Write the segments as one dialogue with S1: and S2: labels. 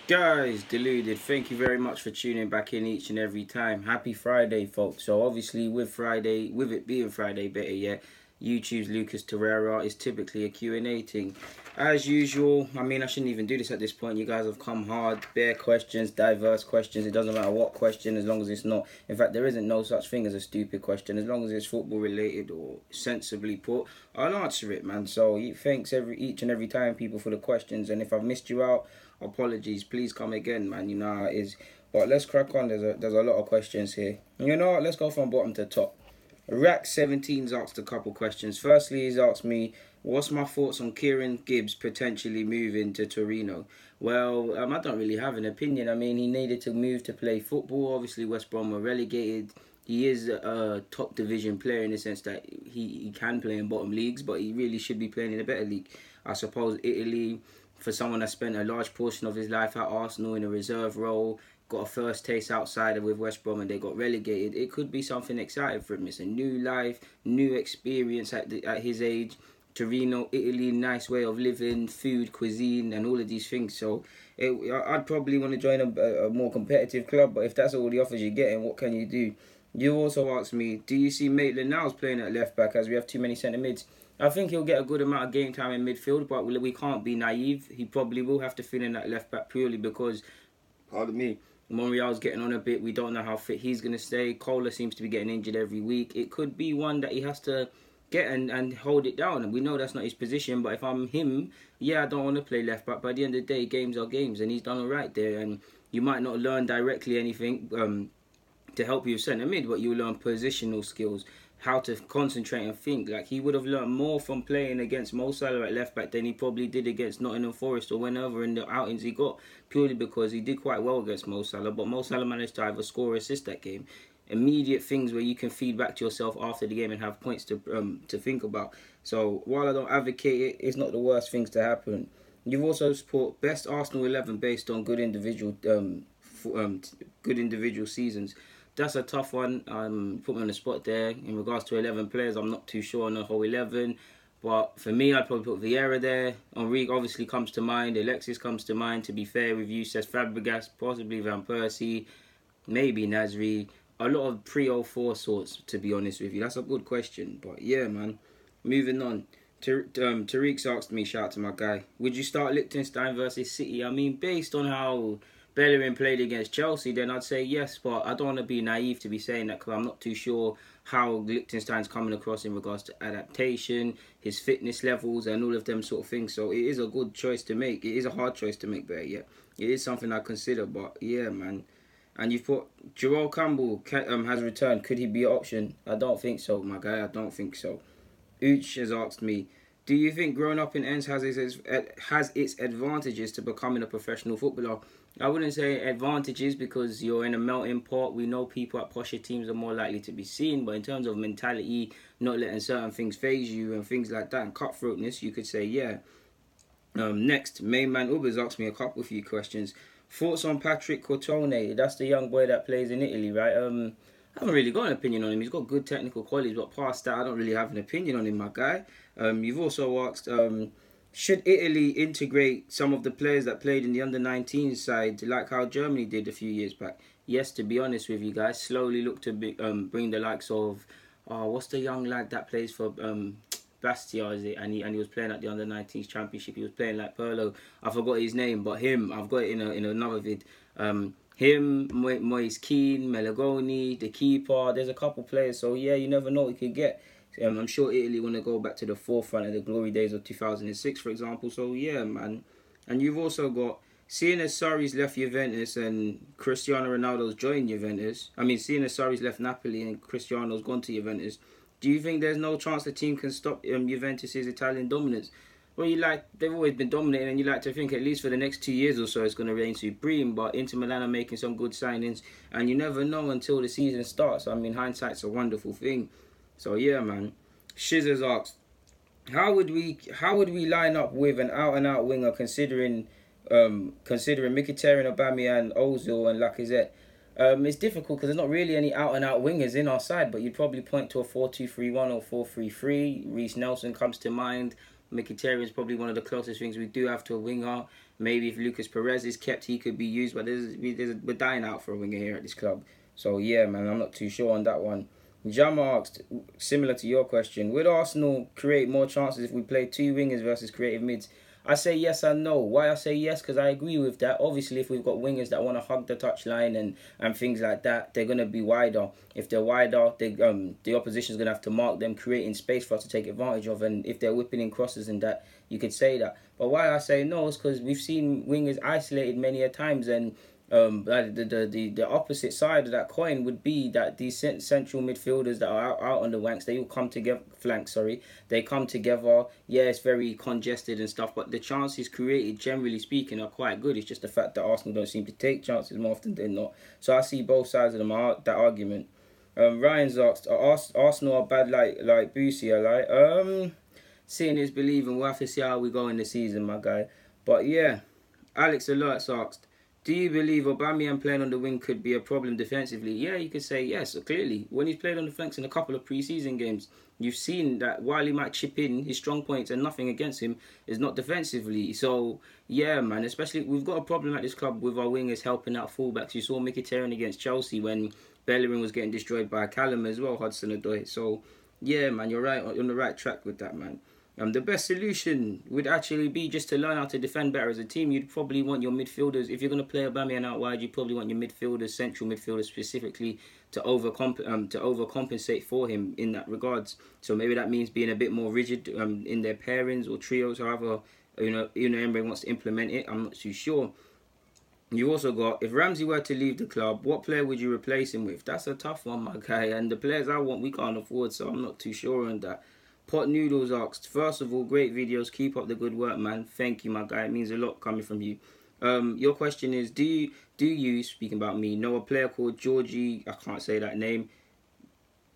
S1: Guys, deluded. Thank you very much for tuning back in each and every time. Happy Friday, folks. So obviously, with it being Friday, better yet, YouTube's Lucas Torreira is typically a Q&A thing. As usual, I mean, I shouldn't even do this at this point. You guys have come hard, bare questions, diverse questions. It doesn't matter what question, as long as it's not. In fact, there isn't no such thing as a stupid question. As long as it's football related or sensibly put, I'll answer it, man. So thanks each and every time, people, for the questions. And if I've missed you out, apologies. Please come again, man. You know how it is. But let's crack on. There's a lot of questions here. You know what? Let's go from bottom to top. Rack17's asked a couple questions. Firstly, he's asked me, what's my thoughts on Kieran Gibbs potentially moving to Torino? Well, I don't really have an opinion. I mean, he needed to move to play football. Obviously, West Brom were relegated. He is a top division player in the sense that he can play in bottom leagues, but he really should be playing in a better league. I suppose Italy, for someone that spent a large portion of his life at Arsenal in a reserve role, got a first taste outside with West Brom and they got relegated, it could be something exciting for him. It's a new life, new experience at his age. Torino, Italy, nice way of living, food, cuisine, and all of these things. So I'd probably want to join a more competitive club, but if that's all the offers you're getting, what can you do? You also asked me, do you see Maitland-Niles playing at left back as we have too many centre mids? I think he'll get a good amount of game time in midfield, but we can't be naive. He probably will have to fill in that left back purely because, pardon me, Monreal's getting on a bit. We don't know how fit he's going to stay. Kohler seems to be getting injured every week. It could be one that he has to get and hold it down. And we know that's not his position, but if I'm him, yeah, I don't want to play left back. But at the end of the day, games are games, and he's done all right there. And you might not learn directly anything to help you with centre mid, but you'll learn positional skills, how to concentrate and think. Like, he would have learned more from playing against Mo Salah at left back than he probably did against Nottingham Forest or whenever in the outings he got, purely because he did quite well against Mo Salah, but Mo Salah managed to either score or assist that game. Immediate things where you can feed back to yourself after the game and have points to think about. So while I don't advocate it, it's not the worst things to happen. You've also support best Arsenal 11 based on good individual seasons. That's a tough one. Put me on the spot there. In regards to 11 players, I'm not too sure on the whole 11. But for me, I'd probably put Vieira there. Henrique obviously comes to mind. Alexis comes to mind. To be fair with you, says Fabregas, possibly Van Persie, maybe Nasri. A lot of pre-04 sorts, to be honest with you. That's a good question. But yeah, man. Moving on. Tariq's asked me, shout out to my guy, would you start Lichtsteiner versus City? I mean, based on how Bellerin played against Chelsea, then I'd say yes, but I don't want to be naive to be saying that because I'm not too sure how Lichtsteiner's coming across in regards to adaptation, his fitness levels, and all of them sort of things. So it is a good choice to make. It is a hard choice to make, but yeah, it is something I consider. But yeah, man. And you've put Joel Campbell has returned. Could he be an option? I don't think so, my guy. I don't think so. Uch has asked me, do you think growing up in Ends has its advantages to becoming a professional footballer? I wouldn't say advantages because you're in a melting pot. We know people at posher teams are more likely to be seen, but in terms of mentality, not letting certain things phase you and things like that, and cutthroatness, you could say yeah. Next, main man Ubers asked me a couple few questions. Thoughts on Patrick Cortone? That's the young boy that plays in Italy, right? I haven't really got an opinion on him. He's got good technical qualities, but past that, I don't really have an opinion on him, my guy. You've also asked, should Italy integrate some of the players that played in the under-19 side, like how Germany did a few years back? Yes, to be honest with you guys, slowly look to bring the likes of, what's the young lad that plays for Bastia, is it? And he was playing at the under-19s championship. He was playing like Perlo. I forgot his name, but him, I've got it in another vid. Him, Moise Keane, Melagoni, the keeper. There's a couple players, so yeah, you never know what you could get. I'm sure Italy want to go back to the forefront of the glory days of 2006, for example. So yeah, man. And you've also got, seeing as Sarri's left Juventus and Cristiano Ronaldo's joined Juventus. I mean, seeing as Sarri's left Napoli and Cristiano's gone to Juventus, do you think there's no chance the team can stop Juventus's Italian dominance? Well, they've always been dominating, and you like to think at least for the next 2 years or so it's going to reign supreme. But Inter Milan are making some good signings, and you never know until the season starts. I mean, hindsight's a wonderful thing. So yeah, man. Shiz has asked, how would we line up with an out-and-out winger considering Mkhitaryan, Aubameyang, Ozil, and Lacazette? It's difficult because there's not really any out-and-out wingers in our side, but you'd probably point to a 4-2-3-1 or 4-3-3. Reece Nelson comes to mind. Mkhitaryan is probably one of the closest things we do have to a winger. Maybe if Lucas Perez is kept, he could be used. But we're dying out for a winger here at this club. So yeah, man, I'm not too sure on that one. Jam asked, similar to your question, would Arsenal create more chances if we play two wingers versus creative mids? I say yes and no. Why I say yes? Because I agree with that. Obviously, if we've got wingers that want to hug the touchline and things like that, they're going to be wider. If they're wider, the opposition's going to have to mark them, creating space for us to take advantage of. And if they're whipping in crosses and that, you could say that. But why I say no is because we've seen wingers isolated many a times, and the opposite side of that coin would be that these central midfielders that are out on the flanks, they all come together. They come together. Yeah, it's very congested and stuff, but the chances created, generally speaking, are quite good. It's just the fact that Arsenal don't seem to take chances more often than not. So I see both sides of that argument. Ryan's asked, Arsenal are bad like Boosie, like seeing is believing. We'll have to see how we go in the season, my guy. But yeah, Alex Alerts asked, do you believe Aubameyang playing on the wing could be a problem defensively? Yeah, you could say yes, clearly. When he's played on the flanks in a couple of pre-season games, you've seen that while he might chip in, his strong points and nothing against him is not defensively. So, yeah, man, especially we've got a problem at this club with our wingers helping out fullbacks. You saw Mkhitaryan against Chelsea when Bellerin was getting destroyed by Callum as well, Hudson-Odoi. So, yeah, man, you're right, on the right track with that, man. The best solution would actually be just to learn how to defend better as a team. You'd probably want your midfielders, if you're going to play Aubameyang out wide, you probably want your midfielders, central midfielders specifically, to overcompensate for him in that regards. So maybe that means being a bit more rigid in their pairings or trios, however Emery wants to implement it. I'm not too sure. You also got, if Ramsey were to leave the club, what player would you replace him with? That's a tough one, my guy. And the players I want, we can't afford, so I'm not too sure on that. Pot Noodles asked, first of all, great videos. Keep up the good work, man. Thank you, my guy. It means a lot coming from you. Your question is, do you, speaking about me, know a player called Georgi, I can't say that name,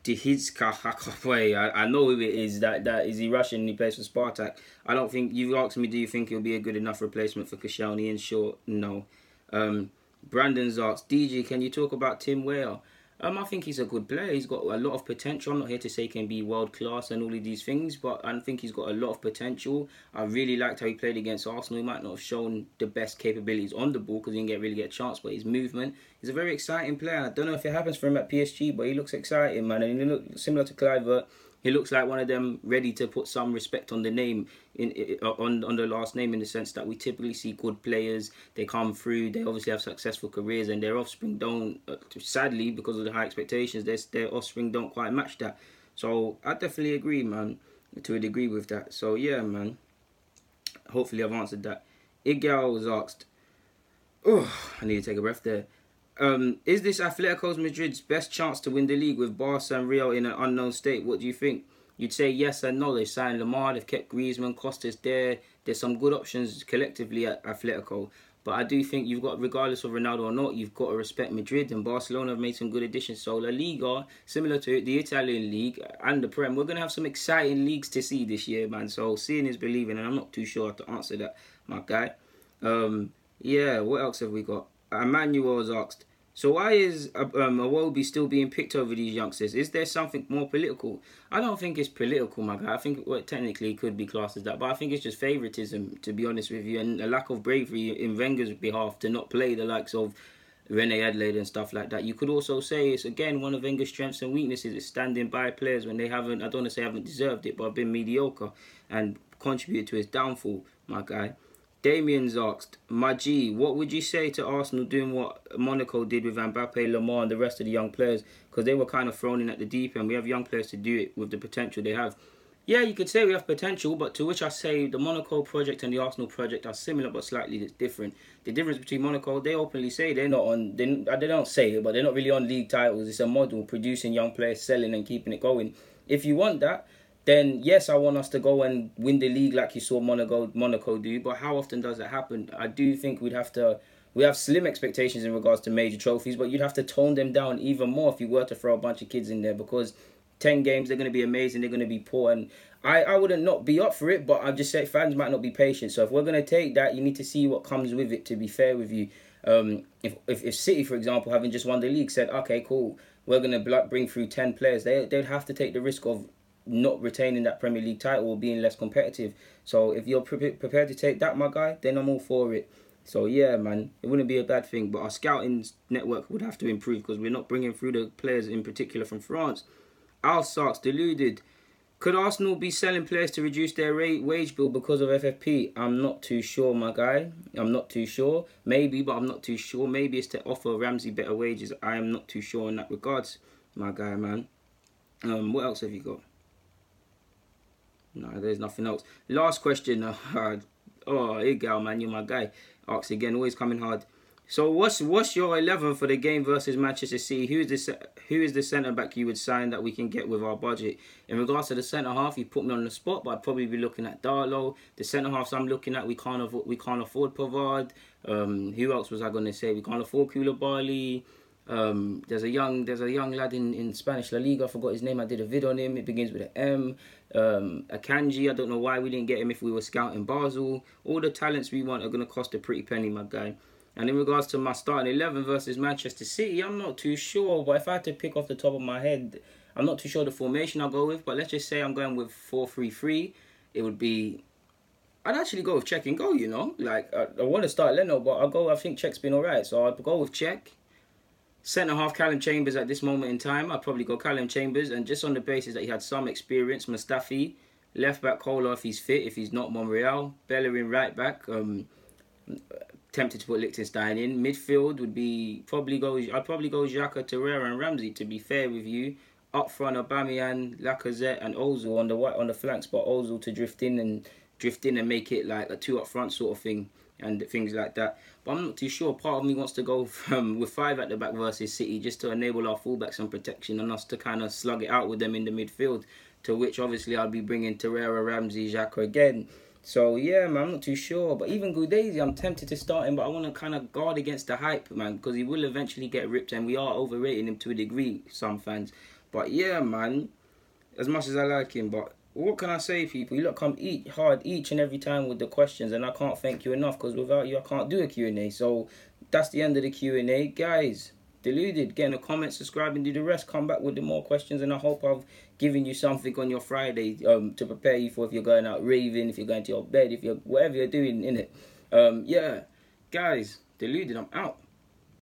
S1: Dihizka? I know who it is. That is he Russian? He plays for Spartak. I don't think, you've asked me, do you think he'll be a good enough replacement for Koscielny? In short, no. Brandon's asked, DG, can you talk about Tim Weah? I think he's a good player. He's got a lot of potential. I'm not here to say he can be world class and all of these things, but I think he's got a lot of potential. I really liked how he played against Arsenal. He might not have shown the best capabilities on the ball because he didn't really get a chance, but his movement, he's a very exciting player. I don't know if it happens for him at PSG, but he looks exciting, man. And he looks similar to Kluivert. He looks like one of them ready to put some respect on the name, on the last name, in the sense that we typically see good players. They come through, they obviously have successful careers, and their offspring don't, sadly, because of the high expectations, their offspring don't quite match that. So I definitely agree, man, to a degree with that. So yeah, man, hopefully I've answered that. Igal was asked, oh, I need to take a breath there. Is this Atletico Madrid's best chance to win the league with Barca and Real in an unknown state? What do you think? You'd say yes and no. They signed Lamar, they've kept Griezmann, Costas there. There's some good options collectively at Atletico. But I do think you've got, regardless of Ronaldo or not, you've got to respect Madrid, and Barcelona have made some good additions. So La Liga, similar to the Italian league and the Prem, we're going to have some exciting leagues to see this year, man. So seeing is believing, and I'm not too sure how to answer that, my guy. Yeah, what else have we got? Emmanuel has asked, so why is Iwobi still being picked over these youngsters? Is there something more political? I don't think it's political, my guy. I think technically it could be classed as that, but I think it's just favouritism, to be honest with you, and a lack of bravery in Wenger's behalf to not play the likes of Rene Adelaide and stuff like that. You could also say it's, again, one of Wenger's strengths and weaknesses is standing by players when they haven't, I don't want to say haven't deserved it, but have been mediocre and contributed to his downfall, my guy. Damien's asked, Maji, what would you say to Arsenal doing what Monaco did with Mbappe, Lamar and the rest of the young players? Because they were kind of thrown in at the deep end. We have young players to do it with the potential they have. Yeah, you could say we have potential, but to which I say the Monaco project and the Arsenal project are similar but slightly different. The difference between Monaco, they openly say they're not on, they don't say it, but they're not really on league titles. It's a model, producing young players, selling and keeping it going. If you want that, then yes, I want us to go and win the league like you saw Monaco do. But how often does that happen? I do think we have slim expectations in regards to major trophies, but you'd have to tone them down even more if you were to throw a bunch of kids in there, because 10 games, they're going to be amazing, they're going to be poor, and I wouldn't not be up for it, but I'd just say fans might not be patient. So if we're going to take that, you need to see what comes with it, to be fair with you. If City, for example, having just won the league, said, okay, cool, we're going to bring through 10 players, they'd have to take the risk of not retaining that Premier League title or being less competitive. So if you're prepared to take that, my guy, then I'm all for it. So yeah, man, it wouldn't be a bad thing. But our scouting network would have to improve because we're not bringing through the players in particular from France. Al Sarks, deluded. Could Arsenal be selling players to reduce their wage bill because of FFP? I'm not too sure, my guy. I'm not too sure. Maybe, but I'm not too sure. Maybe it's to offer Ramsey better wages. I am not too sure in that regards, my guy, man. What else have you got? No, there's nothing else. Last question. Oh, hey, gal, man, you're my guy. Asks again, always coming hard. So what's your 11 for the game versus Manchester City? Who is the centre back you would sign that we can get with our budget? In regards to the centre half, you put me on the spot, but I'd probably be looking at Darlow. The centre halves I'm looking at, we can't afford Pavard. Who else was I going to say? We can't afford Koulibaly. There's a young lad in Spanish La Liga. I forgot his name. I did a vid on him. It begins with an M. Akanji. I don't know why we didn't get him if we were scouting Basel. All the talents we want are going to cost a pretty penny, my guy. And in regards to my starting 11 versus Manchester City, I'm not too sure. But if I had to pick off the top of my head, I'm not too sure the formation I'll go with. But let's just say I'm going with 4-3-3. It would be... I'd actually go with Czech and go, you know. Like, I want to start Leno, but I think Czech's been alright. So I'd go with Czech. Centre half Callum Chambers at this moment in time. I'd probably go Callum Chambers. And just on the basis that he had some experience, Mustafi. Left back Kohler if he's fit. If he's not, Monreal. Bellerin right back. Tempted to put Lichtsteiner in. Midfield would be I'd probably go Xhaka, Torreira and Ramsey, to be fair with you. Up front, Aubameyang, Lacazette and Ozil on the flanks, but Ozil to drift in and make it like a 2 up front sort of thing and things like that. But I'm not too sure. Part of me wants to go with 5 at the back versus City just to enable our fullbacks some protection and us to kind of slug it out with them in the midfield, to which obviously I'll be bringing Torreira, Ramsey, Xhaka again. So, yeah, man, I'm not too sure. But even Gudezi, I'm tempted to start him, but I want to kind of guard against the hype, man, because he will eventually get ripped, and we are overrating him to a degree, some fans. But, yeah, man, as much as I like him, but what can I say, people? You lot come hard each and every time with the questions, and I can't thank you enough, because without you, I can't do a Q&A. So, that's the end of the Q&A. Guys, deluded, get in the comments, subscribe, and do the rest. Come back with the more questions, and I hope I've given you something on your Friday to prepare you for if you're going out raving, if you're going to your bed, if you're whatever you're doing in it. Yeah, guys, deluded, I'm out.